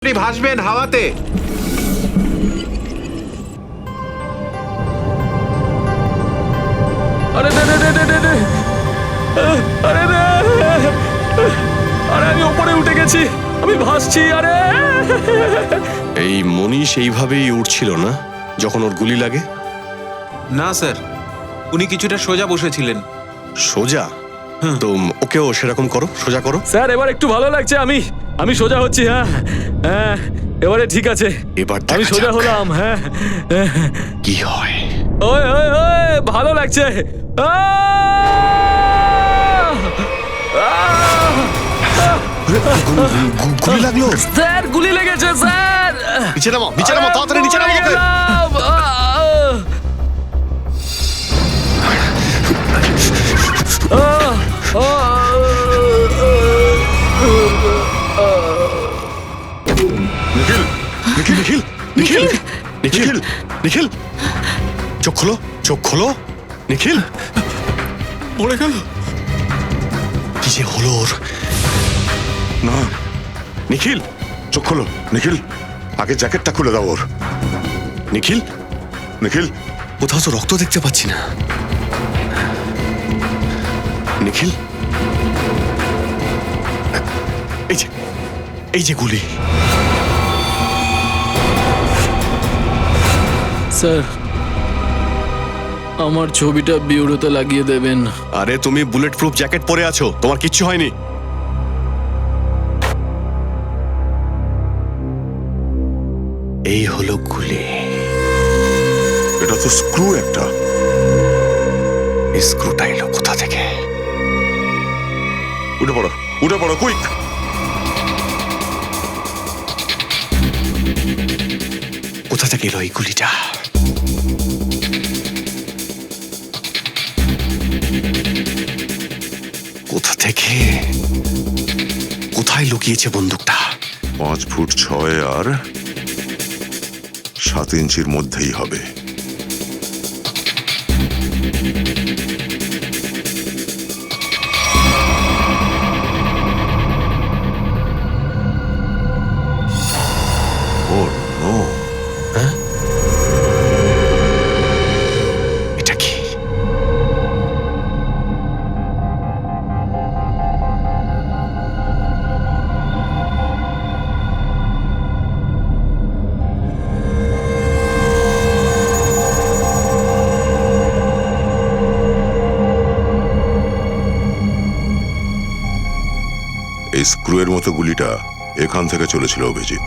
আপনি ভাসবেন হাওয়াতে। আরে দে দে দে দে দে দে আরে দে আরে আমি উপরে উঠে গেছি, আমি ভাসছি। আরে এই মনীষ এইভাবেই উঠছিল না যখন ওর গুলি লাগে? না স্যার, উনি কিছুটা সোজা বসেছিলেন। সোজা? তো ওকেও সেরকম করো, সোজা করো। স্যার এবার একটু ভালো লাগছে, আমি সোজা হচ্ছি। হ্যাঁ হ্যাঁ, এবারে ঠিক আছে, এবার আমি দেখা সোজা যাক হলাম। হ্যাঁ কি হয়। ওই ওই ওই ভালো লাগছে। গুলি লাগলো? স্যার গুলি লেগেছে স্যার। নিচে নামো, নিচে নামো, তাড়াতাড়ি নিচে নামো ওকে। নিখিল, নিখিল, নিখিল, নিখিল, নিখিল, নিখিল, চোখ খোলো, চোখ খোলো। নিখিল পড়ে গেল কি যে হলো ওর? না। নিখিল, চোখ খোলো নিখিল, আগে জ্যাকেটটা খুলে দাও ওর। নিখিল, নিখিল, কোথাও তো রক্ত দেখতে পাচ্ছি না। নিখিল, এই যে, এই যে গুলি। স্যার আমার ছবিটা বিউরোতে লাগিয়ে দেবেন। আরে তুমি বুলেট প্রুফ জ্যাকেট পরে আছো, তোমার কিচ্ছু হয়নি। এই হলো গুলি। এটা তো স্ক্রু একটা। এই স্ক্রুটা এলো কোথা থেকে? উঠে পড়ো, উঠে পড়ো, কুইক। কোথা থেকে এলো এই গুলিটা? কোথা থেকে? কোথায় লুকিয়েছে বন্দুকটা? 5 ফুট 6 আর 7 ইঞ্চির মধ্যেই হবে। ও নো, এটা কি? এই স্ক্রু এর মতো গুলিটা এখান থেকে চলেছিল অভিজিৎ।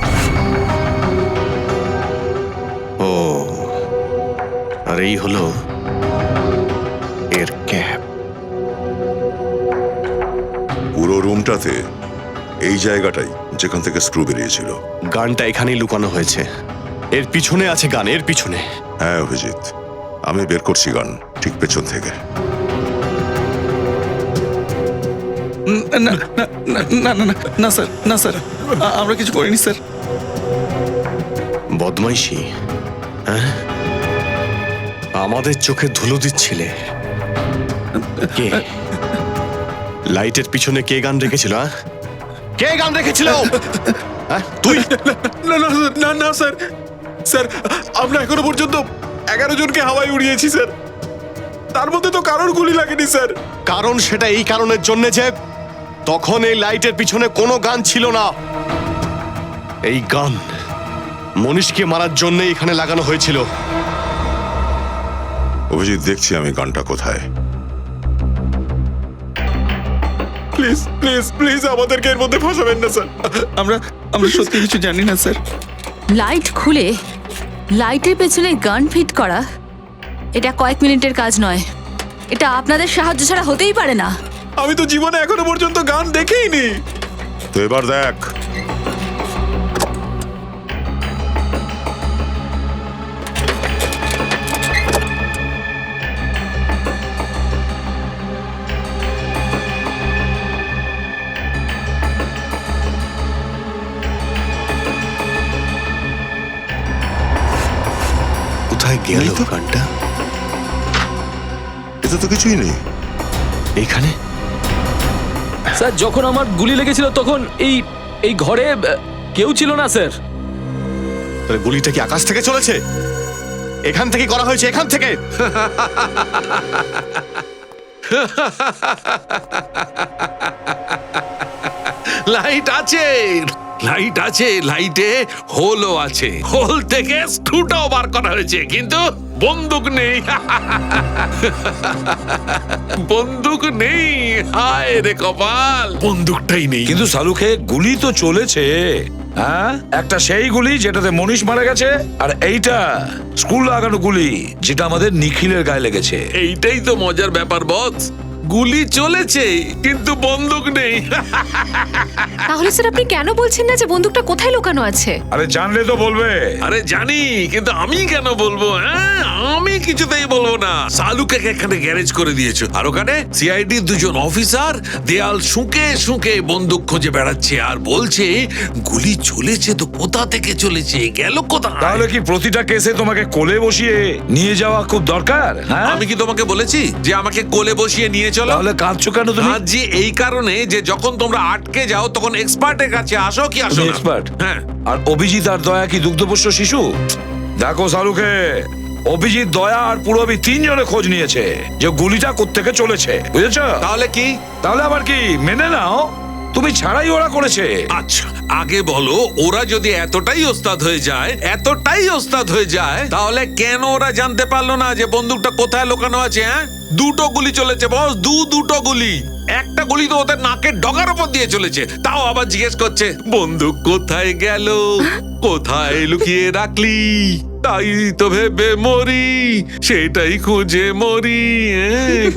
ও, আর এই হলো এর ক্যাপ। পুরো রুমটাতে এই জায়গাটাই যেখান থেকে স্ক্রু বেরিয়েছিল। গানটা এখানেই লুকানো হয়েছে। এর পিছনে আছে গান, এর পিছনে। হ্যাঁ অভিজিৎ, আমি বের করছি গান ঠিক পেছন থেকে। না না না না না না না স্যার, না স্যার, আমরা কিছু করিনি স্যার। বদমাইশি, হ্যাঁ? আমাদের চোখে ধুলো দিচ্ছিলে। কে? লাইটের পিছনে কে গান রেখেছিল? হ্যাঁ, কে গান রেখেছিল? হ্যাঁ, তুই? না না না না স্যার, স্যার আমরা এখনো পর্যন্ত 11 জনকে হাওয়ায় উড়িয়েছি স্যার, তার মধ্যে তো কারোর গুলি লাগেনি স্যার। কারণ সেটা এই কারণের জন্য যে তখন এই লাইটের পিছনে কোনো গান ছিল না। এই গান মনীষকে মারার জন্য এখানে লাগানো হয়েছিল। অভিজিৎ, দেখছি আমি গানটা কোথায়। প্লিজ প্লিজ প্লিজ আমাদেরকে এর মধ্যে ফাঁসাবেন না স্যার। আমরা আমরা সত্যি কিছু জানি না স্যার। লাইট খুলে লাইটের পেছনে গান ফিট করা এটা কয়েক মিনিটের কাজ নয়। এটা আপনাদের সাহায্য ছাড়া হতেই পারে না। আমি তো জীবনে এখনো পর্যন্ত গান দেখেইনি। তো এবার দেখ। কোথায় গেল গানটা? এতে তো কিছুই নেই। এইখানে? স্যার যখন আমার গুলি লেগেছিল তখন এই ঘরে কেউ ছিল না স্যার। তাহলে গুলিটা কি আকাশ থেকে চলেছে? এখান থেকে করা হয়েছে, এখান থেকে। লাইট আছে, লাইট আছে, লাইটে হোলও আছে, হোল থেকে স্ক্রুটাও বার করা হয়েছে, কিন্তু বন্দুক নেই। বন্দুক নেই, হায় রে কপাল, বন্দুকটাই নেই। কিন্তু সালুকে গুলি তো চলেছে। হ্যাঁ, একটা সেই গুলি যেটাতে মনীষ মারা গেছে, আর এইটা স্কুল লাগানো গুলি যেটা আমাদের নিখিলের গায়ে লেগেছে। এইটাই তো মজার ব্যাপার বস, গুলি চলেছে কিন্তু বন্দুক নেই। তাহলে স্যার আপনি কেন বলছেন না যে বন্দুকটা কোথায় লুকানো আছে? আরে জানলে তো বলবে। আরে জানি, কিন্তু আমি কেন বলবো? হ্যাঁ, আমি কিছুতেই বলবো না। সালুকে এখানে গ্যারেজ করে দিয়েছো, আর ওখানে সিআইডি দুজন অফিসার দেয়াল শুঁকে শুঁকে বন্দুক খুঁজে বেড়াচ্ছে আর বলছে গুলি চলেছে। তো কোথা থেকে চলেছে, গেল কোথায়? তাহলে কি প্রতিটা কেসে তোমাকে কোলে বসিয়ে নিয়ে যাওয়া খুব দরকার? হ্যাঁ, আমি কি তোমাকে বলেছি যে আমাকে কোলে বসিয়ে নিয়ে চলো? তাহলে কাঁদছো কেন তুমি? কাঁদছি এই কারণে যে যখন তোমরা আটকে যাও তখন এক্সপার্টের কাছে আসো কি আসো তুমি না? expert? হ্যাঁ। আর অভিজিৎ আর দয়া কি দুগ্ধপোষ্য শিশু? দেখো সালুকে, অভিজিৎ, দয়া আর পুরবী তিনজনে খোঁজ নিয়েছে যে গুলিটা কোত্থেকে চলেছে, বুঝেছো? তাহলে কি? তাহলে আবার কি, মেনে নাও তুমি ছাড়াই ওরা করেছে। আচ্ছা, আগে বলো, ওরা যদি এতটাই ওস্তাদ হয়ে যায়, এতটাই ওস্তাদ হয়ে যায়, তাহলে কেন ওরা জানতে পারলো না যে বন্দুকটা কোথায় লুকানো আছে? হ্যাঁ, দুটো গুলি চলেছে বস, দুটো গুলি। একটা গুলি তো ওদের নাকের ডগার উপর দিয়ে চলেছে, তাও আবার জিজ্ঞেস করছে বন্দুক কোথায় গেল, কোথায় লুকিয়ে রাখলি? তাই তো ভেবে মরি, সেটাই খুঁজে মরি।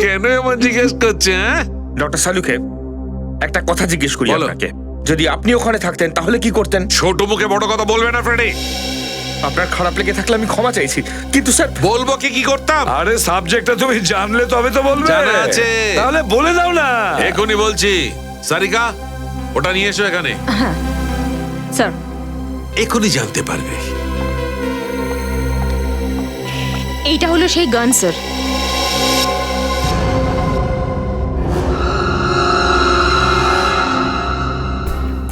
কেন এমন জিজ্ঞেস করছে? হ্যাঁ, ডক্টর সালুকে, একটা কথা জিজ্ঞেস করি বলো। আপনাকে, যদি আপনি ওখানে থাকতেন তাহলে কি করতেন? ছোট মুখে বড় কথা বলবে না ফ্রেডি। আপনার খারাপ লেগে থাকলে আমি ক্ষমা চাইছি, কিন্তু স্যার বলবো কি করতাম? আরে সাবজেক্টটা তুমি জানলে তবে তো বলবে। জানা আছে। তাহলে বলে দাও না। এখনই বলছি। সারিকা, ওটা নিয়ে এসো এখানে, স্যার। এখনই জানতে পারবে। এইটা হলো সেই গান স্যার।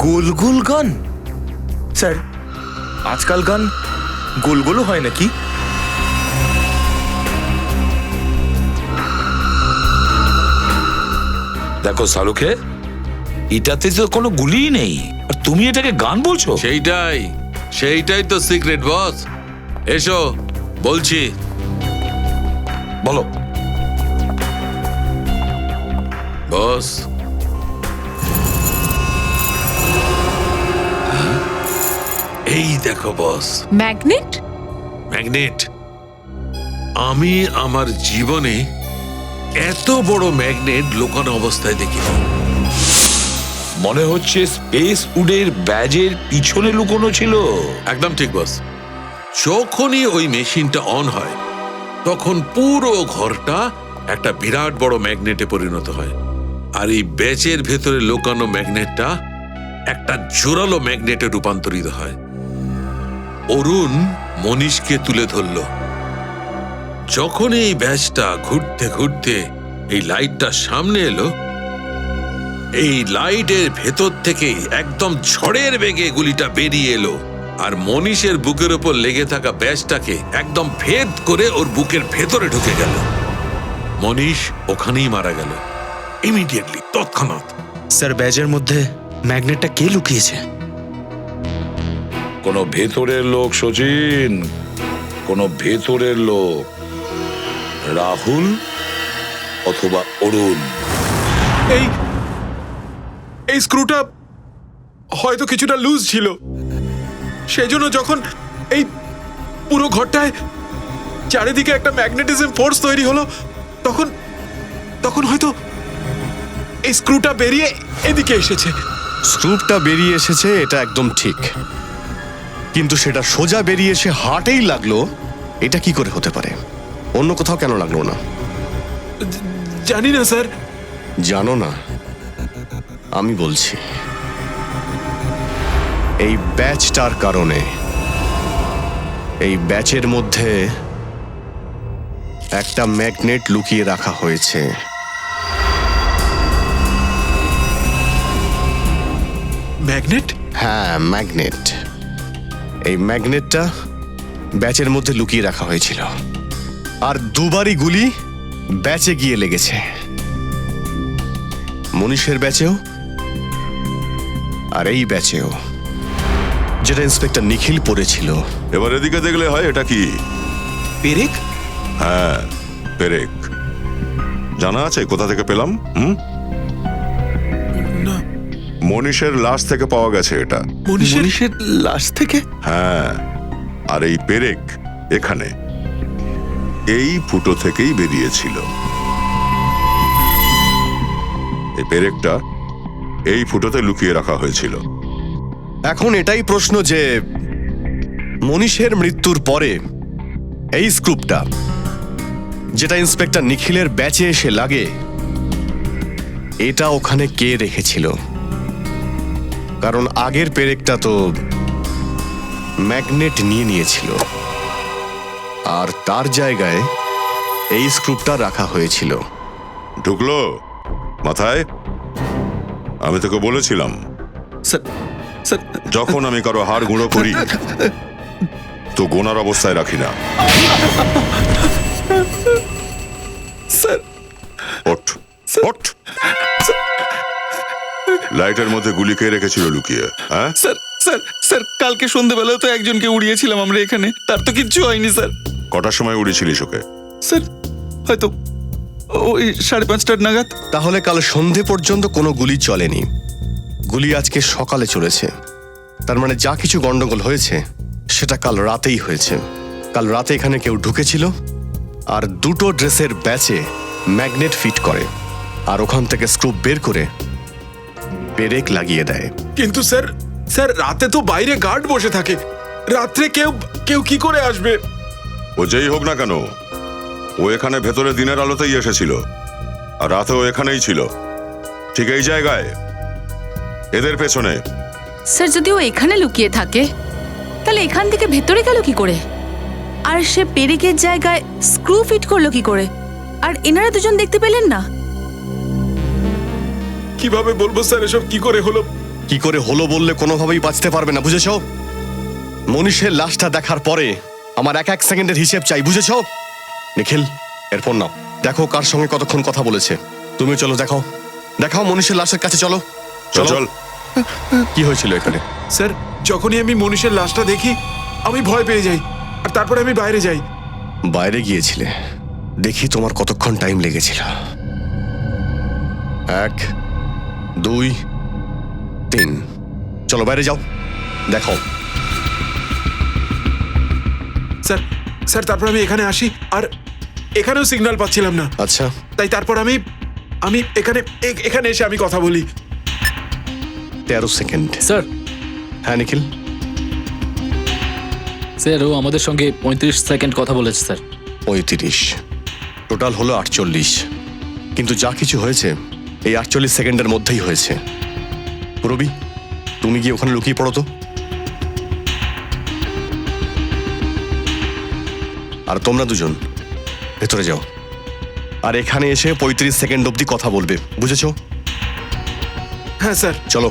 গোল গোল গান? স্যার, আজকাল গান গোল গোলও হয় নাকি? দেখো সালুকে, এটাতে তো কোনো গুলিই নেই, আর তুমি এটাকে গান বলছো? সেইটাই তো সিক্রেট বস। এসো বলছি। বলো। বস, এই দেখো বস, ম্যাগনেট? ম্যাগনেট। আমি আমার জীবনে এত বড় ম্যাগনেট লোকানো অবস্থায় দেখিনি। মনে হচ্ছে স্পেস উডের ব্যাজের পিছনে লুকোনো ছিল। একদম ঠিক বস। যখনই ওই মেশিনটা অন হয় তখন পুরো ঘরটা একটা বিরাট বড় ম্যাগনেটে পরিণত হয়, আর এই ব্যাচের ভেতরে লোকানো ম্যাগনেটটা একটা জোরালো ম্যাগনেটে রূপান্তরিত হয়। অরুণ মনীষকে তুলে ধরল। যখন এই ব্যাচটা ঘুরতে ঘুরতে এই লাইটটা সামনে এলো, এই লাইটের ভেতর থেকে একদম ঝড়ের বেগে গুলিটা বেরিয়ে এলো, আর মনীষের বুকের উপর লেগে থাকা ব্যাচটাকে একদম ভেদ করে ওর বুকের ভেতরে ঢুকে গেল। মনীষ ওখানেই মারা গেল ইমিডিয়েটলি, তৎক্ষণাৎ। স্যার, ব্যাজের মধ্যে ম্যাগনেটটা কে লুকিয়েছে? কোনো ভেতরের লোক সচিন, কোনো ভেতরের লোক। রাহুল অথবা অরুণ। এই স্ক্রুটা হয়তো কিছুটা লুজ ছিল, সেই জন্য যখন এই পুরো ঘরটায় চারিদিকে একটা ম্যাগনেটিজম ফোর্স তৈরি হলো, তখন হয়তো এই স্ক্রুটা বেরিয়ে এদিকে এসেছে। স্ক্রুপটা বেরিয়ে এসেছে, এটা একদম ঠিক, কিন্তু সেটা সোজা বেরিয়ে এসে হার্টেই লাগলো, এটা কি করে হতে পারে? অন্য কোথাও কেন লাগলো না? জানি না স্যার। জানো না? আমি বলছি, এই ব্যাচটার কারণে। এই ব্যাচের মধ্যে একটা ম্যাগনেট লুকিয়ে রাখা হয়েছে। ম্যাগনেট? হ্যাঁ, ম্যাগনেট। এই ম্যাগনেটটা ব্যাচের মধ্যে লুকিয়ে রাখা হয়েছিল, আর দুবারই গুলি ব্যাচে গিয়ে লেগেছে, মনীষের ব্যাচেও আর এই ব্যাচেও, যেটা ইন্সপেক্টর নিখিল পড়েছিল। এবার এদিকে দেখলে হয়, এটা কি? পেরেক? হ্যাঁ, পেরেক। জানা আছে কোথা থেকে পেলাম? না। মনীষের লাশ থেকে পাওয়া গেছে এটা। মনীষের লাশ থেকে? হ্যাঁ, আর এই পেরেক এখানে এই ফুটো থেকেই বেরিয়েছিল। এই পেরেকটা এই ফুটোতে লুকিয়ে রাখা হয়েছিল। এখন এটাই প্রশ্ন যে মনীষের মৃত্যুর পরে এই স্ক্রুপটা, যেটা ইন্সপেক্টর নিখিলের ব্যাচে এসে লাগে, এটা ওখানে কে রেখেছিল? কারণ আগের পেরেকটা তো ম্যাগনেট নিয়ে নিয়েছিল, আর তার জায়গায় এই স্ক্রুপটা রাখা হয়েছিল। ঢুকলো মাথায়? আমি তোকে বলেছিলাম, স্যার, স্যার, যখন আমি কারো হাড় গুঁড়ো করি তো গোনার অবস্থায় রাখি না। স্যার, ওঠ, ওঠ। লাইটের মধ্যে গুলি কে রেখেছিল লুকিয়ে? হ্যাঁ, স্যার, স্যার, স্যার, কালকে সন্ধ্যেবেলাও তো একজনকে উড়িয়েছিলাম আমরা এখানে, তার তো কিচ্ছু হয়নি স্যার। কটার সময় উড়েছিলিস ওকে? স্যার, হয়তো ওই 5:30 নাগাদ। তাহলে কাল সন্ধে পর্যন্ত কোনো গুলি চলেনি, গুলি আজকে সকালে চলেছে। তার মানে যা কিছু গন্ডগোল হয়েছে সেটা কাল রাতেই হয়েছে। কাল রাতে এখানে কেউ ঢুকেছিল আর দুটো ড্রেসের ব্যাচে ম্যাগনেট ফিট করে, আর ওখান থেকে স্ক্রু বের করে পেরেক লাগিয়ে দেয়। কিন্তু স্যার, স্যার রাতে তো বাইরে গার্ড বসে থাকে, রাত্রে কেউ কেউ কি করে আসবে? ও যেই হোক না কেন, ও এখানে ভেতরে দিনের আলোতেই এসেছিল, আর রাতেও এখানেই ছিল, ঠিক এই জায়গায়, এদের পেছনে। স্যার যদি ও এখানে লুকিয়ে থাকে তাহলে এখান থেকে ভেতরে গেল কি করে? আর সে পেরেকের জায়গায় স্ক্রু ফিট করলো কি করে? আর এনারা দুজন দেখতে পেলেন না? কিভাবে বলবো স্যার এসব কি করে হলো? কি করে হলো বললে কোনোভাবেই বাঁচতে পারবে না, বুঝেছ? মনীষের লাশটা দেখার পরে আমার এক সেকেন্ডের হিসেব চাই, বুঝেছ? নিখিল, এরপর নাও, দেখো কার সঙ্গে কতক্ষণ কথা বলেছে। তুমি চলো, দেখাও, দেখাও মনীষের লাশের কাছে চলো। চল চল। কি হয়েছিল এখানে? স্যার যখনই আমি মনীষের লাশটা দেখি আমি ভয় পেয়ে যাই, আর তারপরে আমি বাইরে যাই। বাইরে গিয়েছিলে, দেখি তোমার কতক্ষণ টাইম লেগেছিল। 1, 2, 3, চলো বাইরে যাও, দেখো। স্যার, স্যার তারপর আমি এখানে আসি, আর এখানেও সিগন্যাল পাচ্ছিলাম না। আচ্ছা, তাই তারপর আমি আমি এখানে এখানে এসে আমি কথা বলি। 13 সেকেন্ড। স্যার, হ্যাঁ নিখিল? স্যার ও আমাদের সঙ্গে 35 সেকেন্ড কথা বলেছে স্যার। 35, টোটাল হলো 48। কিন্তু যা কিছু হয়েছে এই 48 সেকেন্ডের মধ্যেই হয়েছে। পুরবি, তুমি গিয়ে ওখানে লুকিয়ে পড়ো তো। আর তোমরা দুজন ভেতরে যাও, আর এখানে এসে 35 সেকেন্ড অবধি কথা বলবে, বুঝেছো? হ্যাঁ স্যার। চলো।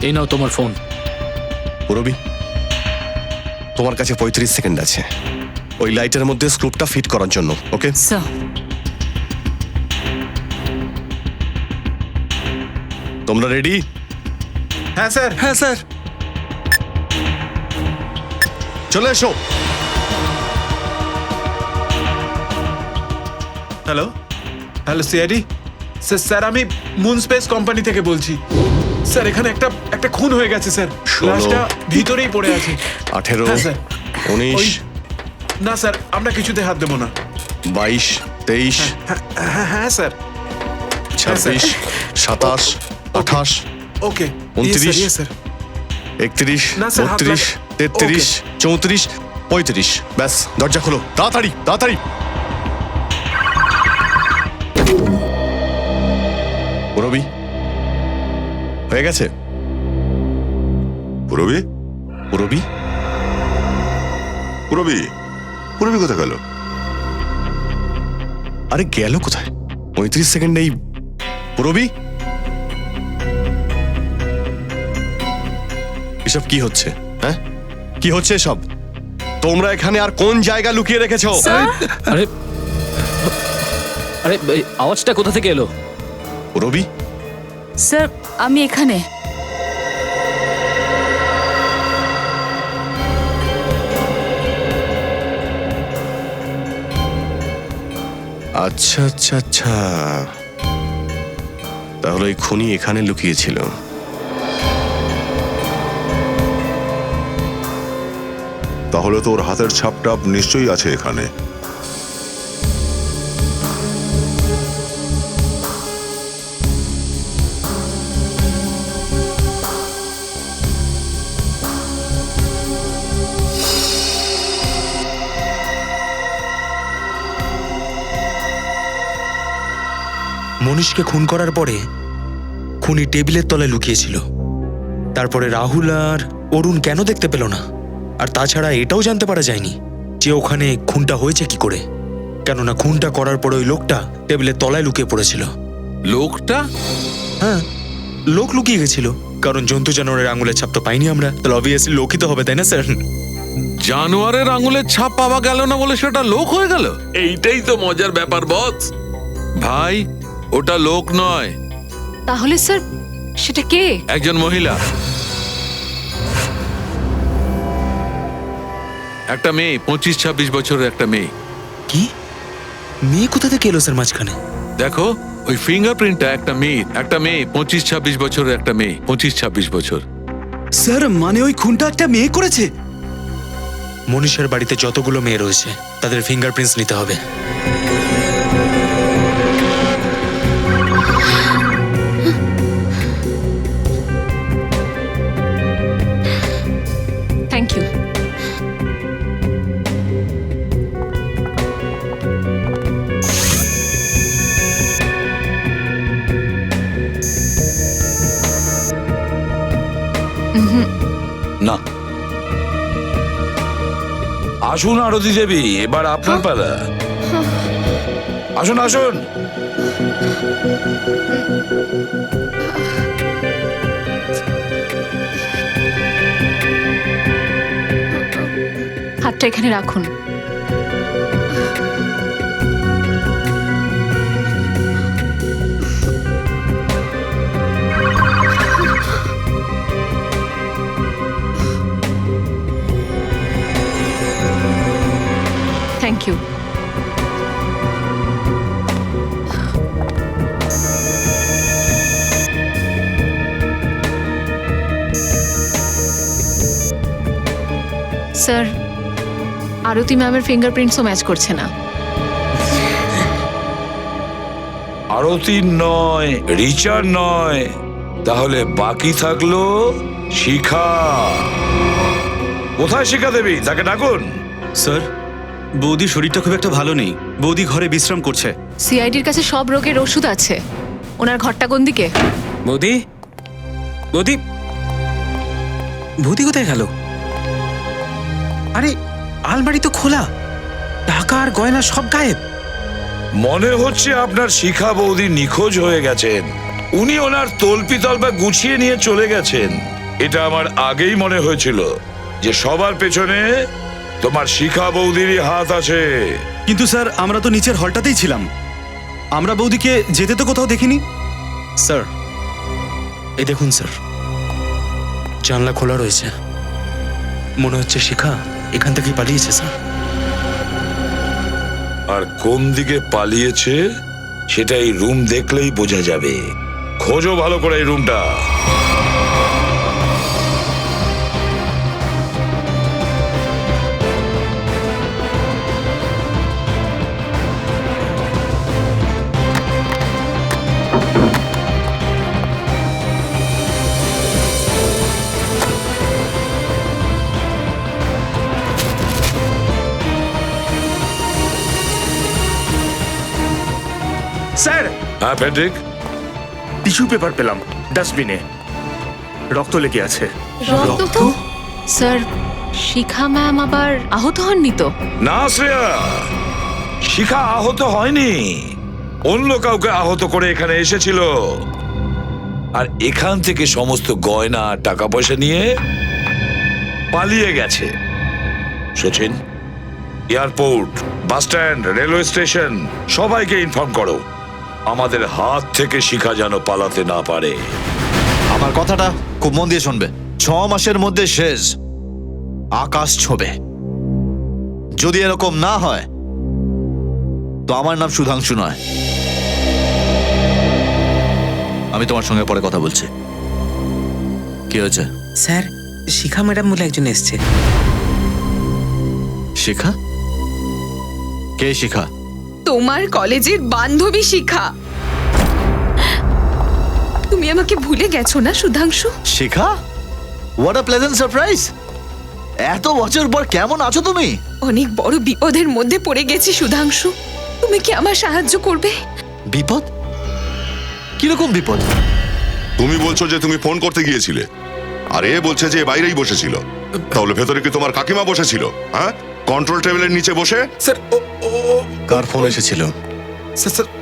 এই নাও তোমার ফোন। পুরবি, তোমার কাছে 35 সেকেন্ড আছে ওই লাইটের মধ্যে স্ক্রুপটা ফিট করার জন্য, ওকে? স্যার তোমরা রেডি? হ্যাঁ স্যার। হ্যাঁ স্যার। চলে এসো। Hello, hello CID. Sir, sir আমি মুন স্পেস কোম্পানি থেকে বলছি। স্যার এখানে একটা খুন হয়ে গেছে স্যার, 16, লাশটা ভিতরেই পড়ে আছে। 18, হ্যাঁ স্যার। 19, না স্যার, আমরা কিছুতে হাত দেবো না। 22, 23, হ্যাঁ হ্যাঁ স্যার। 26, 27, 28, ওকে 29, স্যার। 31, না, স্যার, হাত 32, 33, 34, 35। ব্যাস, দরজা খোলো তাড়াতাড়ি, তাড়াতাড়ি। রবি, হয়ে গেছে? পুরবি, রবি, পুরবি, পুরবি কোথায় গেল? আরে গেল কোথায়? 35 সেকেন্ডেই। রবি, এসব কি হচ্ছে? হ্যাঁ, কি হচ্ছে এসব? তোমরা এখানে আর কোন জায়গা লুকিয়ে রেখেছো? আরে আরে এই আওয়াজটা কোথা থেকে এলো? রবি, স্যার আমি এখানে। আচ্ছা আচ্ছা আচ্ছা, তাহলে এই খুনি এখানে লুকিয়েছিল। তাহলে তোর হাতের ছাপটা নিশ্চয়ই আছে এখানে। মনীষকে খুন করার পরে খুনি টেবিলের তলায় লুকিয়েছিল। তারপরে রাহুল আর অরুণ কেন দেখতে পেল না? আর তাছাড়া এটাও জানতে পারা যায়নি যে ওখানে খুনটা হয়েছে কি করে, কেননা খুনটা করার পরে ওই লোকটা টেবিলের তলায় লুকিয়ে পড়েছিল। লোকটা? হ্যাঁ, লোক লুকিয়ে গেছিল, কারণ জন্তু জানোয়ারের আঙুলের ছাপ তো পাইনি আমরা, তাহলে অবভিয়াসলি লোকই তো হবে, তাই না স্যার? জানোয়ারের আঙুলের ছাপ পাওয়া গেল না বলে সেটা লোক হয়ে গেল? এইটাই তো মজার ব্যাপার বস। ভাই, ওটা লোক নয়, তাহলে স্যার সেটা কে? একজন মহিলা, একটা মেয়ে, 25-26 বছরের একটা মেয়ে। কি? মেয়ে কোথা থেকে এলো স্যার মাঝখানে? দেখো ওই ফিঙ্গারপ্রিন্টটা একটা মেয়ে 25-26 বছরের একটা মেয়ে, 25-26 বছর। স্যার মানে ওই খুনটা একটা মেয়ে করেছে? মনীষের বাড়িতে যতগুলো মেয়ে রয়েছে তাদের ফিঙ্গারপ্রিন্টস নিতে হবে। Thank you. না, আসুন আরতি দেবী, এবার আপনার পালা। আসুন আসুন। হাতটা এখানে রাখুন। Thank you. স্যার, আরতি ম্যামের ফিঙ্গারপ্রিন্টসও ম্যাচ করছে না। আরতি নয়, রিচার নয়, তাহলে বাকি থাকলো শিখা। কোথায় শিখা দেবী? তাকে ডাকুন। স্যার, বৌদির শরীরটা খুব একটা ভালো নেই, বৌদি ঘরে বিশ্রাম করছে। সিআইডির কাছে সব রোগের ওষুধ আছে। ওনার ঘরটা কোন দিকে? বৌদি, বৌদি, বৌদি কোথায় গেল? আরে আলমারি তো খোলা, টাকা আর গয়না সব গায়েব। মনে হচ্ছে আপনার শিখা বৌদি নিখোঁজ হয়ে গেছেন। উনি ওনার তল্পি তল্পা গুছিয়ে নিয়ে চলে গেছেন। এটা আমার আগেই মনে হয়েছিল যে সবার পেছনে তোমার শিখা বৌদিরই হাত আছে। কিন্তু স্যার, আমরা তো নিচের হলটাতেই ছিলাম, আমরা বৌদিকে যেতে তো কোথাও দেখিনি। স্যার, এই দেখুন স্যার, জানলা খোলা রয়েছে। মনে হচ্ছে শিখা এখান থেকে পালিয়েছে স্যার। আর কোন দিকে পালিয়েছে সেটা এই রুম দেখলেই বোঝা যাবে। খোঁজো ভালো করে এই রুমটা। স্যার, হ্যাঁ প্যাট্রিক, টিস্যু পেপার পেলাম ডাস্টবিনে, রক্ত লেগে আছে। রক্ত? স্যার, শিখা ম্যাম আবার আহত হননি তো? না শ্রেয়া, শিখা আহত হয়নি, অন্য কাউকে আহত করে এখানে এসেছিল। আর এখান থেকে সমস্ত গয়না টাকা পয়সা নিয়ে পালিয়ে গেছে। Sachin, airport, bus stand, railway station সবাইকে ইনফর্ম করো, আমাদের হাত থেকে শিখা যেন পালাতে না পারে। আমার কথাটা খুব মন দিয়ে শুনবে। 6 মাসের মধ্যে শেষ আকাশ ছোবে। যদি এরকম না হয় তো আমার নাম সুধাংশু নয়। আমি তোমার সঙ্গে পরে কথা বলছি। কি হয়েছে? স্যার, শিখা ম্যাডাম বলে একজন এসছে। শিখা? কে শিখা? তোমার কলেজের বান্ধবী শিখা। তুমি আমাকে ভুলে গেছো না সুধাংশু? শিখা, হোয়াট আ প্লেজেন্ট সারপ্রাইজ। এত বছর পর কেমন আছো তুমি? অনেক বড় বিপদের মধ্যে পড়ে গেছি সুধাংশু, তুমি কি আমার সাহায্য করবে? বিপদ? কিরকম বিপদ? তুমি বলছো যে তুমি ফোন করতে গিয়েছিলে, আর এ বলছে যে বাইরেই বসেছিল। তাহলে ভেতরে কি তোমার কাকিমা বসেছিল? হ্যাঁ, কন্ট্রোল টেবিলের নিচে বসে? স্যার কার ফোন এসেছিল?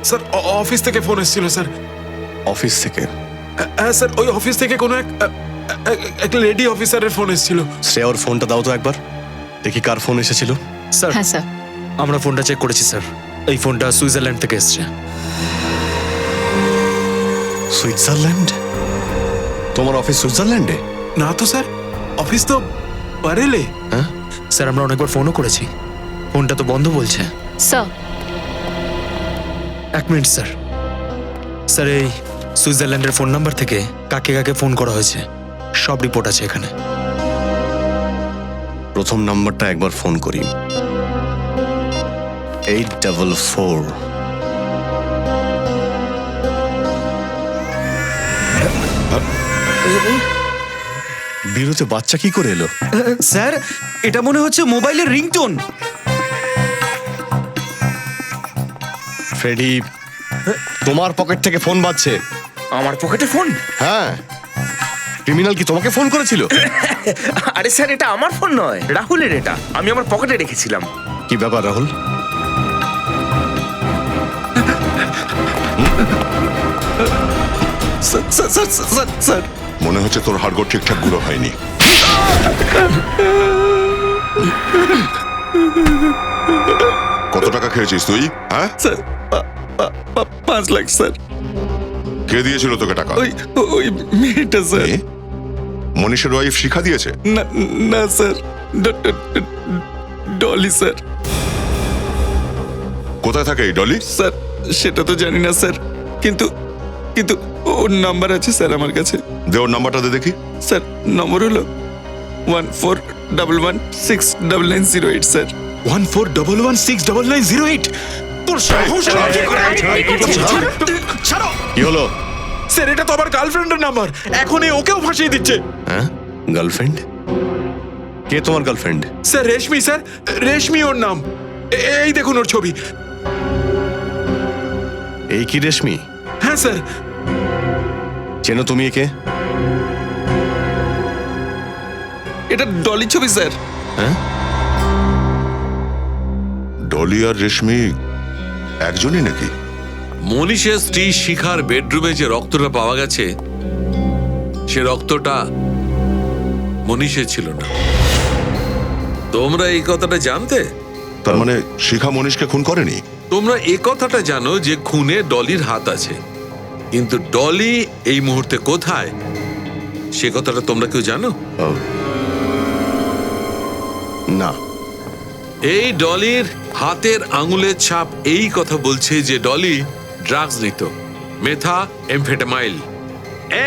স্যার অফিস থেকে ফোন এসেছিল স্যার। অফিস থেকে? হ্যাঁ স্যার, ওই অফিস থেকে কোনো এক লেডি অফিসারের ফোন এসেছিল। শ্রেয়া, ওর ফোনটা দাও তো একবার, দেখি কার ফোন এসেছিল। স্যার, হ্যাঁ স্যার। আমরা ফোনটা চেক করেছি স্যার। এই ফোনটা সুইজারল্যান্ড থেকে এসছে। সুইজারল্যান্ড? তোমার অফিস সুইজারল্যান্ডে? না তো স্যার, অফিস তো বারেলে। হ্যাঁ স্যার, আমরা অনেকবার ফোনও করেছি, ফোনটা তো বন্ধ বলছে। Sir, 1 minute sir. স্যার, এই সুইজারল্যান্ডের ফোন নাম্বার থেকে কাকে কাকে ফোন করা হয়েছে সব রিপোর্ট আছে এখানে। প্রথম নাম্বারটা একবার ফোন করি। 844। বিরুতে বাচ্চা কি করে এলো? স্যার, এটা মনে হচ্ছে মোবাইলের রিংটোন। ফ্রেডি, তোমার পকেট থেকে ফোন বাজছে। আমার পকেটে ফোন? হ্যাঁ, ক্রিমিনাল কি তোমাকে ফোন করেছিল? আরে স্যার, এটা আমার ফোন নয়, রাহুলের। এটা আমি আমার পকেটে রেখেছিলাম। কি ব্যাপার রাহুল? স্যার, মনে হচ্ছে তোর হাড়গোড় ঠিকঠাক গুঁড়ো হয়নি। কত টাকা খেয়েছিস তুই? হ্যাঁ, স্যার 5 লাখ স্যার। কে দিয়েছিল তোকে টাকা? ওই মেয়েটা স্যার। এ? মনীষের ওয়াইফ শিখা দিয়েছে? না স্যার, ডলি স্যার। কোথায় থাকে এই ডলি? স্যার, সেটা তো জানি না স্যার, কিন্তু কিন্তু ওর নাম্বার আছে স্যার আমার কাছে। দে ওর নাম্বারটা দে দেখি। স্যার, নম্বর হলো 1411699908 স্যার। 1411699908? তোর সাহস কি করে? ছাড়ো! কি হলো? স্যার, এটা তো আমার গার্লফ্রেন্ডের নাম্বার। এখনই ওকেও ফাঁসিয়ে দিচ্ছে। হ্যাঁ, গার্লফ্রেন্ড? কে তোমার গার্লফ্রেন্ড? স্যার, রেশমি স্যার, রেশমি ওর নাম। এই দেখুন ওর ছবি। এই কি রেশমি? হ্যাঁ স্যার। চেনো তুমি একে? এটা ডলি ছবি স্যার। হ্যাঁ, ডলি আর রেশমি একজনই নাকি? মনীষের স্ত্রী শিখার বেডরুমে যে রক্তটা পাওয়া গেছে, সে রক্তটা মনীষের ছিল না। তোমরা এই কথাটা জানতে? তার মানে শিখা মনীষকে খুন করেনি? তোমরা এই কথাটা জানো যে খুনে ডলির হাত আছে, কিন্তু ডলি এই মুহূর্তে কোথায় সে কথাটা তোমরা কেউ জানো? না। এই ডলির হাতের আঙুলের ছাপ এই কথা বলছে যে ডলি ড্রাগস নিত, মেথা এমফেটামাইল।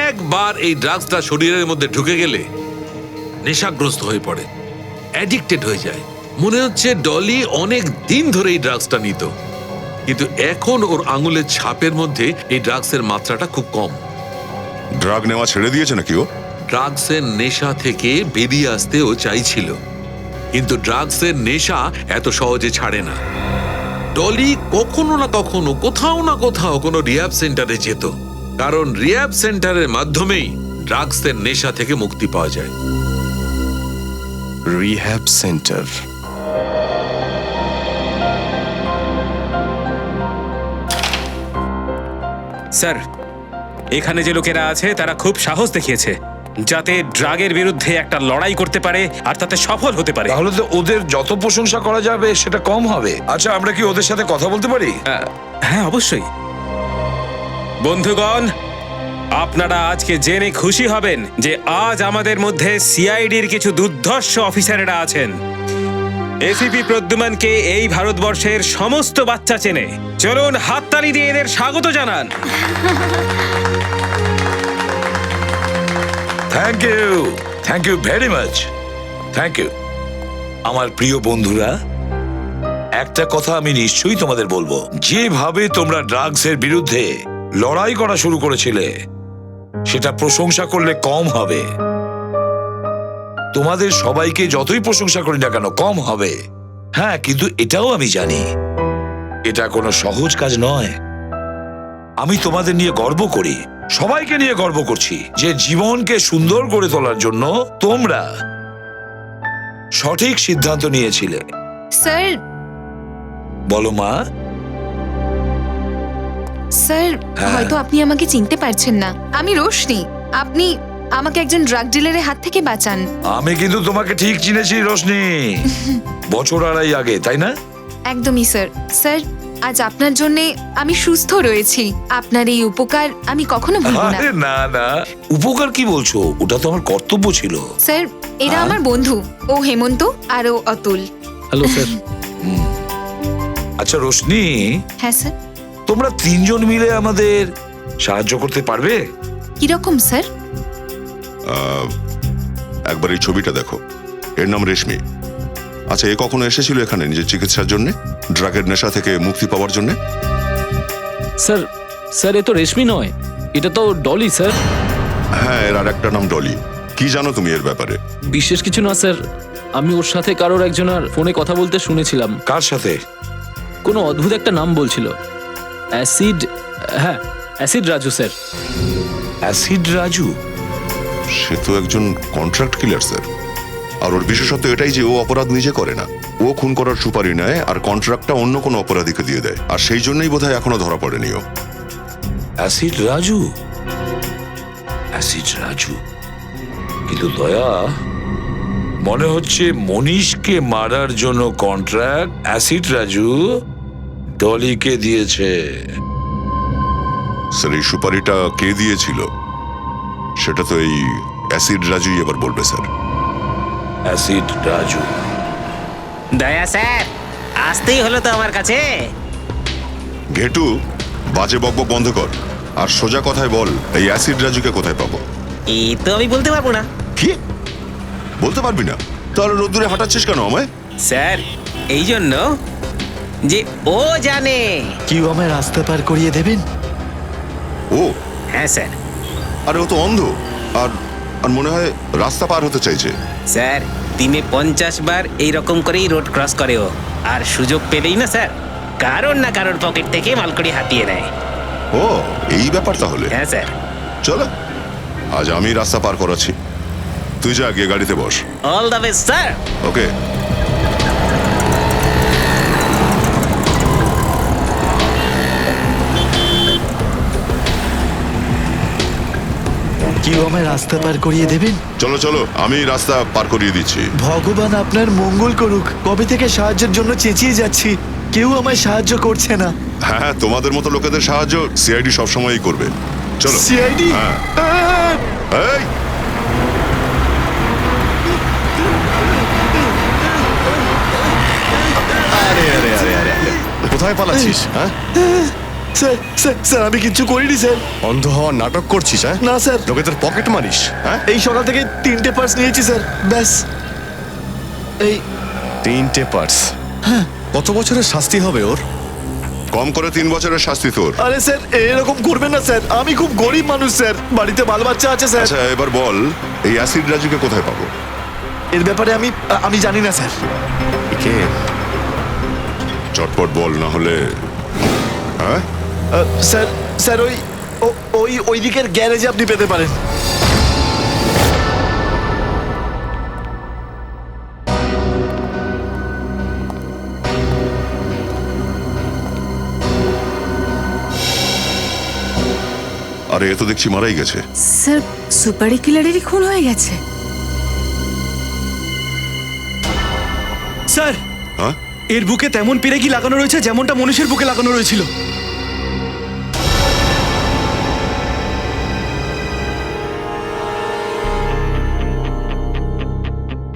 একবার এই ড্রাগসটা শরীরের মধ্যে ঢুকে গেলে নেশাগ্রস্ত হয়ে পড়ে, অ্যাডিক্টেড হয়ে যায়। মনে হচ্ছে ডলি অনেক দিন ধরে এই ড্রাগসটা নিত, কিন্তু এখন ওর আঙুলের ছাপের মধ্যে এই ড্রাগসের মাত্রাটা খুব কম। ড্রাগ নেওয়া ছেড়ে দিয়েছে নাকি ও? ড্রাগসের নেশা থেকে বেরিয়ে আসতে ও চাইছিল, কিন্তু ড্রাগসের নেশা এত সহজে ছাড়ে না। ডলি কখনো না কখনো কোথাও না কোথাও কোনো রিহ্যাব সেন্টারে যেত, কারণ রিহ্যাব সেন্টারের মাধ্যমেই ড্রাগসের নেশা থেকে মুক্তি পাওয়া যায়। Rehab centre? স্যার, এখানে যে লোকেরা আছে তারা খুব সাহস দেখিয়েছে। যাতে ড্রাগের বিরুদ্ধে একটা লড়াই করতে পারে আর তাতে সফল হতে পারে। তাহলে তো ওদের যত প্রশংসা করা যাবে সেটা কম হবে। আচ্ছা, আমরা কি ওদের সাথে কথা বলতে পারি? হ্যাঁ, অবশ্যই। বন্ধুগণ, আপনারা আজকে জেনে খুশি হবেন যে আজ আমাদের মধ্যে সিআইডির কিছু দুর্ধর্ষ অফিসারেরা আছেন। এসিপি প্রদ্যুম্নকে এই ভারতবর্ষের সমস্ত বাচ্চা চেনে। চলুন হাততালি দিয়ে এদের স্বাগত জানান। Thank you very much, thank you. আমার প্রিয় বন্ধুরা, একটা কথা আমি নিশ্চয়ই তোমাদের বলবো, যেভাবে তোমরা ড্রাগসের বিরুদ্ধে লড়াই করা শুরু করেছিলে সেটা প্রশংসা করলে কম হবে। তোমাদের সবাইকে যতই প্রশংসা করি না কেন কম হবে। হ্যাঁ, কিন্তু এটাও আমি জানি এটা কোনো সহজ কাজ নয়। আমি তোমাদের নিয়ে গর্ব করি, সবাইকে নিয়ে গর্ব করছি যে জীবনকে সুন্দর করে তোলার জন্য তোমরা সঠিক সিদ্ধান্ত নিয়েছিলে। স্যার, বলো মা। স্যার, হ্যাঁ। হয়তো আপনি আমাকে চিনতে পারছেন না। আমি রোশনি। আপনি আমাকে একজন ড্রাগ ডিলারের হাত থেকে বাঁচান। আমি কিন্তু তোমাকে ঠিক চিনেছি রোশনি, বছর আড়াই আগে, তাই না? একদমই স্যার। স্যার, আজ আপনার জন্য আমি সুস্থ রয়েছি। আপনার এই উপকার আমি কখনো ভুলব না। আরে না না, উপকার কি বলছো? ওটা তো আমার কর্তব্য ছিল। স্যার, এরা আমার বন্ধু। ও হেমন্ত আর ও অতুল। Hello sir. আচ্ছা রোশনি, হ্যাঁ স্যার। তোমরা তিনজন মিলে আমাদের সাহায্য করতে পারবে? কিরকম স্যার? একবার এই ছবিটা দেখো, এর নাম রেশমি। আচ্ছা, এ কখনো এসেছিল এখানে নিজের চিকিৎসার জন্য, ড্রাগের নেশা থেকে মুক্তি পাওয়ার জন্য? স্যার, স্যার এ তো রেশমি নয়, এটা তো ডলি স্যার। হ্যাঁ, এর আর একটা নাম ডলি। কি জানো তুমি এর ব্যাপারে? বিশেষ কিছু না স্যার, আমি ওর সাথে কারোর একজনের ফোনে কথা বলতে শুনেছিলাম। কার সাথে? কোনো অদ্ভুত একটা নাম বলছিল, অ্যাসিড। হ্যাঁ, acid Raju sir. Acid Raju? সে তো একজন কন্ট্রাক্ট কিলার স্যার। আর ওর বিশেষত্ব এটাই যে ও অপরাধ নিজে করে না, ও খুন করার সুপারি নেয় আর কন্ট্রাক্টটা অন্য কোনো অপরাধীকে দিয়ে দেয়। আর সেই জন্যই বোধহয় এখনো ধরা পড়েনি ও। অ্যাসিড রাজু? অ্যাসিড রাজু? কিন্তু দয়া, মনে হচ্ছে মনীষকে মারার জন্য কন্ট্রাক্ট অ্যাসিড রাজু ডলিকে দিয়েছে। স্যার, এই সুপারিটা কে দিয়েছিল সেটা তো এই অ্যাসিড রাজুই এবার বলবে স্যার। অ্যাসিড রাজু? দয়া স্যার, আসতেই হলো তো আমার কাছে। ঘেটু, বাজে বকবক বন্ধ কর আর সোজা কথায় বল, এই অ্যাসিড রাজুকে কোথায় পাবো? এই তো আমি বলতে পারবো না। কি বলতে পারবি না? তাহলে রোদ্দুরে হাঁটাচ্ছিস কেন আমায়? স্যার, এই জন্য যে ও জানে। কি আমায় রাস্তা পার করিয়ে দেবেন? ও, হ্যাঁ স্যার। আরে ও তো অন্ধ, আর আর মনে হয় রাস্তা পার হতে চাইছে। স্যার, দিনে 50 বার এই রকম করেই রোড ক্রস করে ও। আর সুযোগ পেলেই না স্যার, কারোর না কারোর পকেট থেকে মালকড়ি হাতিয়ে নেয়। ও, এই ব্যাপার তাহলে। হ্যাঁ স্যার। চলো, আজ আমি রাস্তা পার করাচ্ছি, তুই যা গিয়ে গাড়িতে বস। All the best sir. Okay. কি আমায় রাস্তা পার করিয়ে দেবেন? চলো চলো, আমি রাস্তা পার করিয়ে দিচ্ছি। ভগবান আপনার মঙ্গল করুক। কবে থেকে সাহায্যের জন্য চেঁচিয়ে যাচ্ছি, কেউ আমায় সাহায্য করছে না। হ্যাঁ, তোমাদের মতো লোকেদের সাহায্য সিআইডি সবসময়ই করবে। চলো। সিআইডি? হ্যাঁ। এই, আরে আরে আরে আরে আরে, কোথায় পালাচ্ছিস? হ্যাঁ, স্যার স্যার স্যার, আমি কিচ্ছু করিনি স্যার। অন্ধ হওয়ার নাটক করছিস? হ্যাঁ না স্যার, লোকেদের পকেট মারিস? হ্যাঁ, এই সকাল থেকে 3টে পার্স নিয়েছি স্যার, ব্যাস। এই 3টে পার্স? হ্যাঁ, কত বছরের শাস্তি হবে ওর? কম করে 3 বছরের শাস্তি তোর। আরে স্যার, এরকম করবেন না স্যার, আমি খুব গরিব মানুষ স্যার, বাড়িতে বাল বাচ্চা আছে স্যার। আচ্ছা, এবার বল, এই অ্যাসিড রাজুকে কোথায় পাবো? এর ব্যাপারে আমি জানি না স্যার। কে? চটপট বল, না হলে। হ্যাঁ, স্যার স্যার, ওই দিকের গ্যারেজে আপনি পেতে পারেন। আর আরে এ তো দেখছি মারাই গেছে। স্যার সুপারি কিলারেরই খুন হয়ে গেছে। স্যার হ্যাঁ, এর বুকে তেমন পেরেকি লাগানো রয়েছে যেমনটা মনীষের বুকে লাগানো রয়েছিল।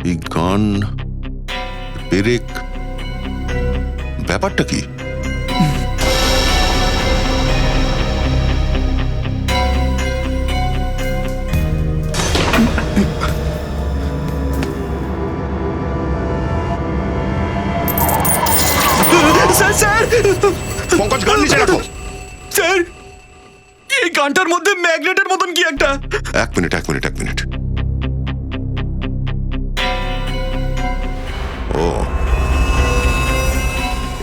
এই গান, পেরেক, ব্যাপারটা কি? স্যার স্যার পঙ্কজ, গান নিচে রাখো। স্যার এই গানটার মধ্যে ম্যাগনেটের মতন কি একটা। এক মিনিট। ও,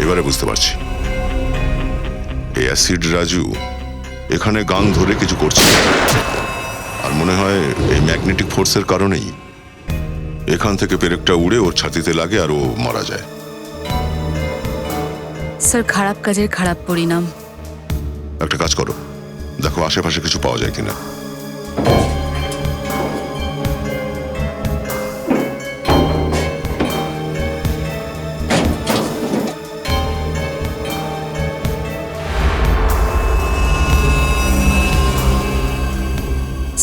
এবারে বুঝতে পারছি। এই অ্যাসিড রাজু এখানে গান ধরে কিছু করছে, আর মনে হয় এই ম্যাগনেটিক ফোর্সের কারণেই এখান থেকে পেরেকটা উড়ে ওর ছাতিতে লাগে আর ও মারা যায়। স্যার খারাপ কাজের খারাপ পরিণাম। একটা কাজ করো, দেখো আশেপাশে কিছু পাওয়া যায় কিনা।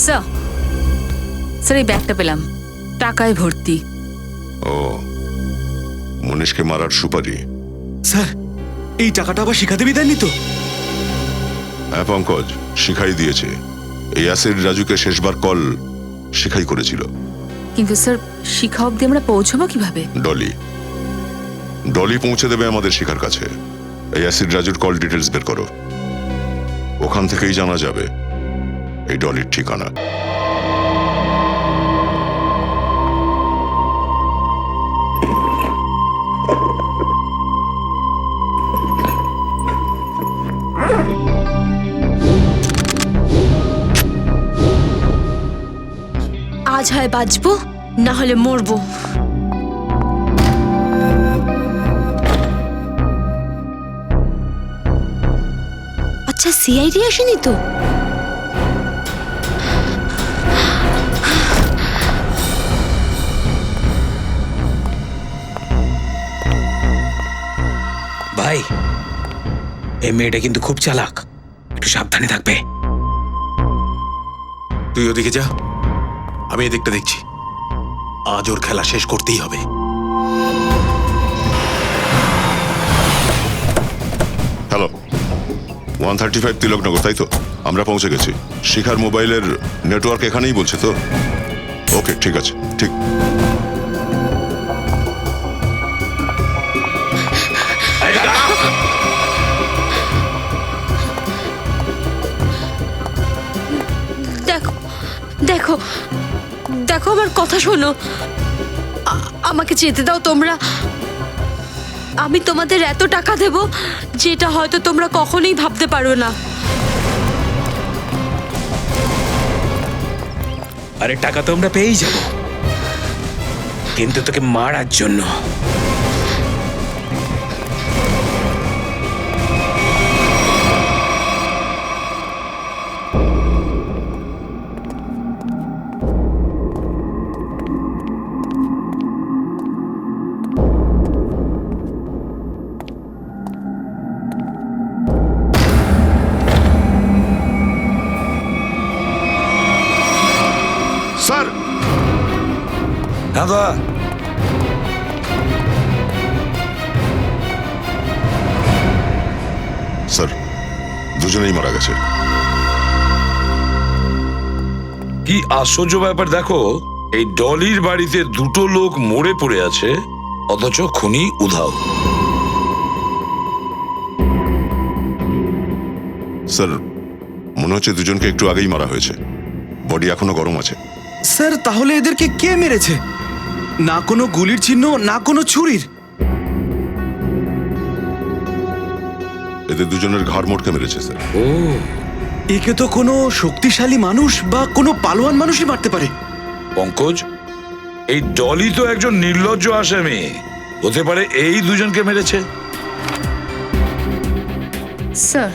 স্যার স্যার এই ব্যাগটা পেলাম, টাকায় ভর্তি। ও, মনীষকে মারার সুপারি। স্যার এই টাকাটা আবার শিখা দেবী দেননি তো? হ্যাঁ পঙ্কজ, শিখাই দিয়েছে। এই অ্যাসিড রাজুকে শেষবার কল শিখাই করেছিল। কিন্তু স্যার শিখা অব্দি আমরা পৌঁছবো কিভাবে? ডলি পৌঁছে দেবে আমাদের শিখার কাছে। এই অ্যাসিড রাজুর কল ডিটেলস বের করো, ওখান থেকেই জানা যাবে এই ডলির ঠিকানা। আজ হয় বাঁচবো, না হলে মরবো। আচ্ছা সিআইডি আসেনি তো? ভাই, এই মেয়েটা কিন্তু খুব চালাক, একটু সাবধানে থাকবে। তুই ওদিকে যা, আমি এদিকটা দেখছি। আজ ওর খেলা শেষ করতেই হবে। হ্যালো, 135 তিলকনগর, তাই তো? আমরা পৌঁছে গেছি। শিখার মোবাইলের নেটওয়ার্ক এখানেই বলছে তো? ওকে, ঠিক আছে, ঠিক। দেখো দেখো দেখো, আমার কথা শোনো। আমাকে যেতে দাও তোমরা। আমি তোমাদের এত টাকা দেব যেটা হয়তো তোমরা কখনোই ভাবতে পারো না। আরে টাকা তো আমরা পেয়েই যাব, কিন্তু তোকে মারার জন্য। স্যার, দাদা স্যার, দুজনেই মারা গেছে। কি আশ্চর্য ব্যাপার দেখো, এই ডলির বাড়িতে দুটো লোক মরে পড়ে আছে, অথচ খুনি উধাও। স্যার, মনে হচ্ছে দুজনকে একটু আগেই মারা হয়েছে। বডি এখনো গরম আছে। স্যার তাহলে এদেরকে কে মেরেছে? না কোনো গুলির চিহ্ন, না কোনো ছুরির। এদের দুজনের ঘাড় মোটকে মেরেছে স্যার। ও, একে তো কোনো শক্তিশালী মানুষ বা কোনো পালোয়ান মানুষই মারতে পারে। পঙ্কজ, এই ডলি তো একজন নির্লজ্জ আসামি, হতে পারে এই দুজনকে মেরেছে। স্যার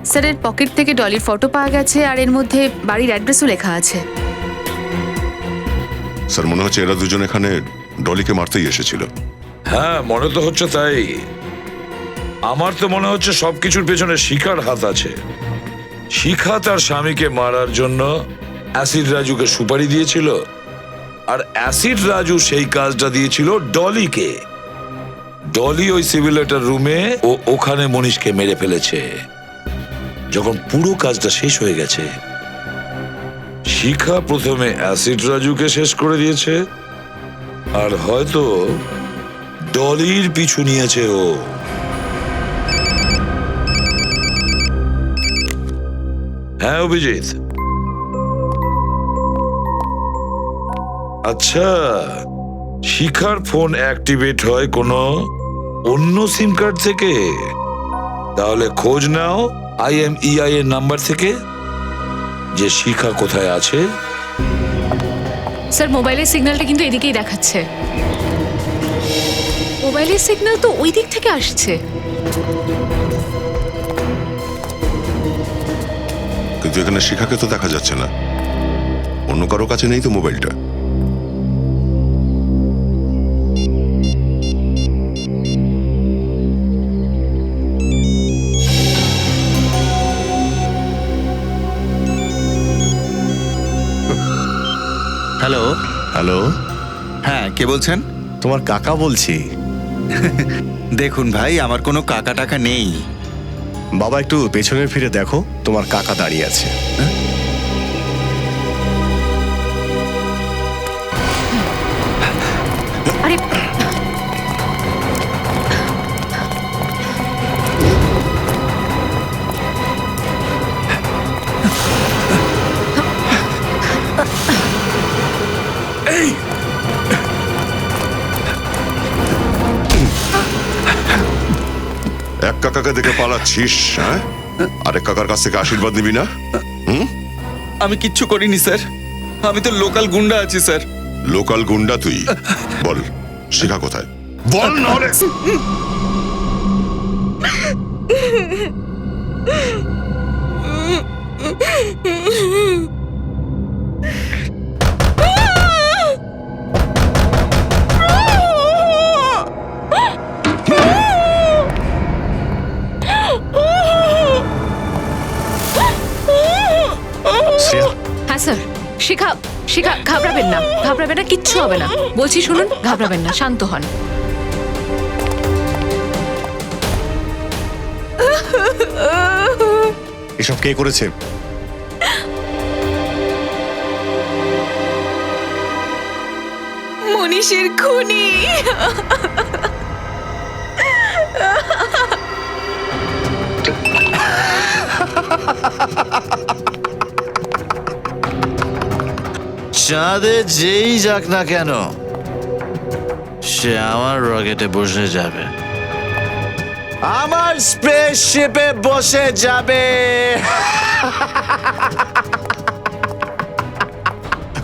স্যারের পকেট থেকে ডলির ফটো পাওয়া গেছে আর এর মধ্যে বাড়ির অ্যাড্রেসও লেখা আছে। স্যার মনে হচ্ছে এরা দুজন এখানে ডলিকে মারতেই এসেছিল। হ্যাঁ, মনে তো হচ্ছে তাই। আমার তো মনে হচ্ছে সবকিছুর পেছনে শিখার হাত আছে। শিখা তার স্বামীকে মারার জন্য অ্যাসিড রাজুকে সুপারি দিয়েছিল, আর অ্যাসিড রাজু সেই কাজটা দিয়েছিল ডলিকে। ডলি ওই সিভিলেটার রুমে ও ওখানে মনীষকে মেরে ফেলেছে। যখন পুরো কাজটা শেষ হয়ে গেছে, শিখা প্রথমে অ্যাসিড রাজুকে শেষ করে দিয়েছে, আর হয়তো ডলির পিছু নিয়েছে ও। হ্যাঁ অভিজিৎ, আচ্ছা, শিখার ফোন অ্যাক্টিভেট হয় কোনো অন্য সিম কার্ড থেকে? তাহলে খোঁজ নাও IMEI এর নাম্বার থেকে যে শিখা কোথায় আছে। স্যার মোবাইলের সিগন্যালটা কিন্তু এদিকেই দেখাচ্ছে। মোবাইলের সিগন্যাল তো ওই দিক থেকে আসছে। কিন্তু এখানে শিখাকে তো দেখা যাচ্ছে না। অন্য কারো কাছে নেই তো মোবাইলটা। হ্যালো। হ্যালো, হ্যাঁ, কে বলছেন? তোমার কাকা বলছি। দেখুন ভাই, আমার কোনো কাকা টাকা নেই। বাবা একটু পেছনে ফিরে দেখো, তোমার কাকা দাঁড়িয়ে আছে। আরে এক কাকাকে দেখে পালাচ্ছিস, হ্যাঁ? আরেক কাকার কাছ থেকে আশীর্বাদ নিবি না? আমি কিচ্ছু করিনি স্যার, আমি তো লোকাল গুন্ডা আছি স্যার। লোকাল গুন্ডা তুই? বল শিখা কোথায়, বল নাহলে। শ্রেয়া, হ্যাঁ স্যার। শিখা শিখা ঘাবড়াবেন না, ঘাবড়াবেন না, কিচ্ছু হবে না। বলছি শুনুন, ঘাবড়াবেন না, শান্ত হন। এসব কে করেছে? মনীষের খুনি। চাঁদে যেই যাক না কেন, সে আমার রকেটে বসে যাবে, আমার স্পেসশিপে বসে যাবে।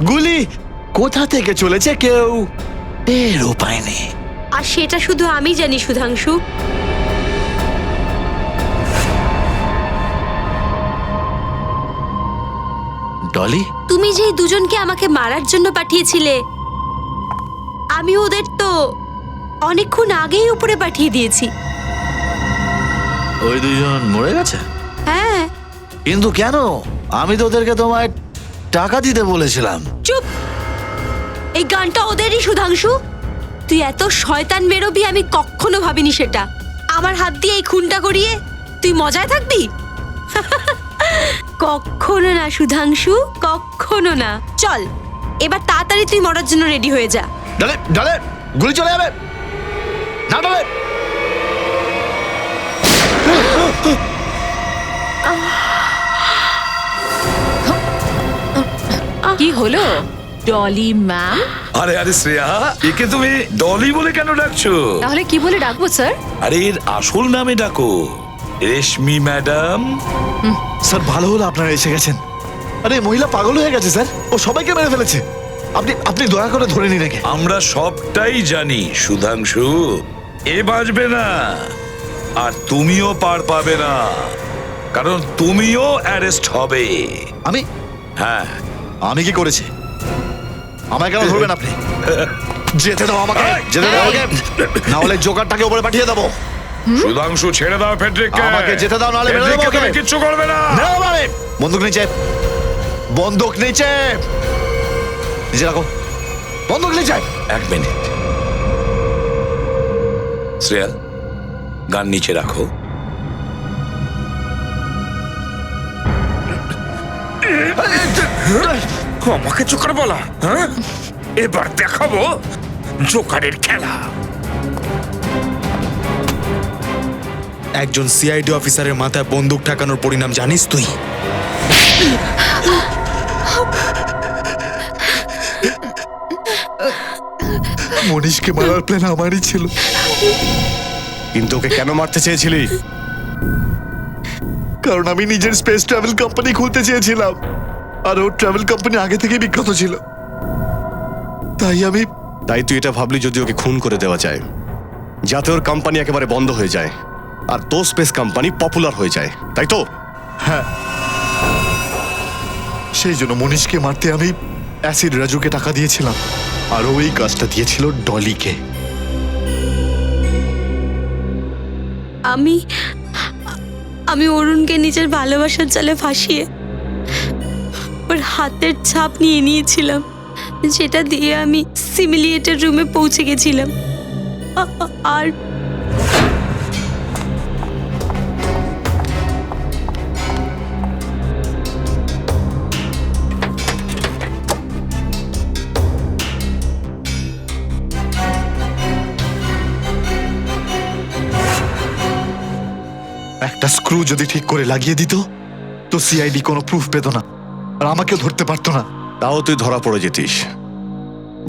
গুলি কোথা থেকে চলেছে কেউ এর উপায় নেই। আর সেটা শুধু আমি জানি সুধাংশু। ডলি, তুমি যে এই দুজনকে আমাকে মারার জন্য পাঠিয়েছিলে, আমি ওদের তো অনেকক্ষণ আগেই উপরে পাঠিয়ে দিয়েছি। ওই দুজন মরে গেছে? হ্যাঁ। কিন্তু কেন? আমি তো ওদেরকে তোমায় টাকা দিতে বলেছিলাম। চুপ! এই গানটা ওদেরই সুধাংশু। তুই এত শয়তান বেরোবি আমি কখনো ভাবিনি সেটা। আমার হাত দিয়ে এই খুনটা করিয়ে তুই মজায় থাকবি? কখনো না সুধাংশু, কখনো না। চল এবার তাড়াতাড়ি তুই মরার জন্য রেডি হয়ে যা। ডলে ডলে গুলি চলে যাবে না। ডলে কি হলো ডলি ম্যাম? আরে আরে শ্রেয়া, একে তুমি ডলি বলে কেন ডাকছো? তাহলে কি বলে ডাকবো স্যার? আরে এর আসল নামে ডাকো, রেশমি ম্যাডাম। স্যার, ভালো হলো আপনারা এসে গেছেন। আরে মহিলা পাগল হয়ে গেছে স্যার, ও সবাইকে মেরে ফেলেছে। আপনি আপনি দয়া করে ধরে নিন একে। আমরা সবটাই জানি সুধাংশু, এ বাঁচবে না আর তুমিও পার পাবে না। কারণ তুমিও অ্যারেস্ট হবে। আমি হ্যাঁ, আমি কি করেছি? আমায় কেন ধরবেন আপনি? যেতে দাও আমাকে, যেতে দাও আমাকে, না হলে জোকারটাকে উপরে পাঠিয়ে দেবো। সুধাংশু ছেড়ে দাও ফেডরিককে। আমাকে যেতে দাও, নাহলে মেরে দেবো ফেডরিককে ওকে। তুমি কিচ্ছু করবে না। নাও আমারে। বন্দুক নিচে, বন্দুক নিচে, নিচে রাখো, বন্দুক নিচে। 1 মিনিট, শ্রেয়া, গান নিচে রাখো। আমাকে জোকার বলা, হ্যাঁ? এবার দেখাবো জোকারের খেলা। একজন সিআইডি অফিসারের মাথায় বন্দুক ঠেকানোর পরিণাম জানিস তুই? মনীষকে মারার প্ল্যান আমারই ছিল। কিন্তু ওকে কেন মারতে চেয়েছিলি? কারণ আমি নিজের স্পেস ট্রাভেল কোম্পানি খুলতে চেয়েছিলাম, আর ওর ট্রাভেল কোম্পানি আগে থেকেই বিখ্যাত ছিল। তাই তুই এটা ভাবলি যদি ওকে খুন করে দেওয়া যায়, যাতে ওর কোম্পানি একেবারে বন্ধ হয়ে যায় আর তোর স্পেস কোম্পানি পপুলার হয়ে যায়, তাই তো? হ্যাঁ, সেই জন্য মনীষকে মারতে আমি অ্যাসিড রাজুকে টাকা দিয়েছিলাম, আর ওই কাজটা দিয়েছিল ডলিকে। আমি অরুণকে নিজের ভালোবাসার জালে ফাঁসিয়ে ওর হাতের ছাপ নিয়ে নিয়েছিলাম, যেটা দিয়ে আমি সিমিলিয়েটের রুমে পৌঁছে গেছিলাম। আর একটা স্ক্রু যদি ঠিক করে লাগিয়ে দিত, তো সিআইডি কোনো প্রুফ পেত না, আর আমাকেও ধরতে পারতো না। তাও তুই ধরা পড়ে যেতিস,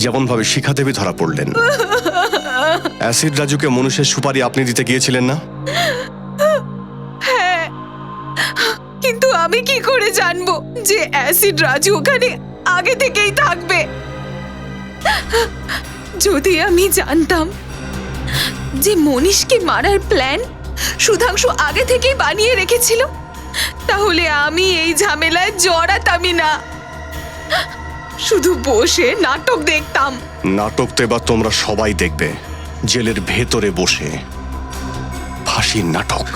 যেমন ভাবে শিখা দেবী ধরা পড়লেন। অ্যাসিড রাজুকে মনুষ্যের সুপারি আপনি দিতে গিয়েছিলেন না? কিন্তু আমি কি করে জানবো যে অ্যাসিড রাজু ওখানে আগে থেকেই থাকবে? যদি আমি জানতাম যে মনীষকে মারার প্ল্যান সুধাংশু আগে থেকেই বানিয়ে রেখেছিল, তাহলে আমি এই ঝামেলায় জড়াতামই না, শুধু বসে নাটক দেখতাম। নাটক তো এবার তোমরা সবাই দেখবে, জেলের ভেতরে বসে ফাঁসির নাটক।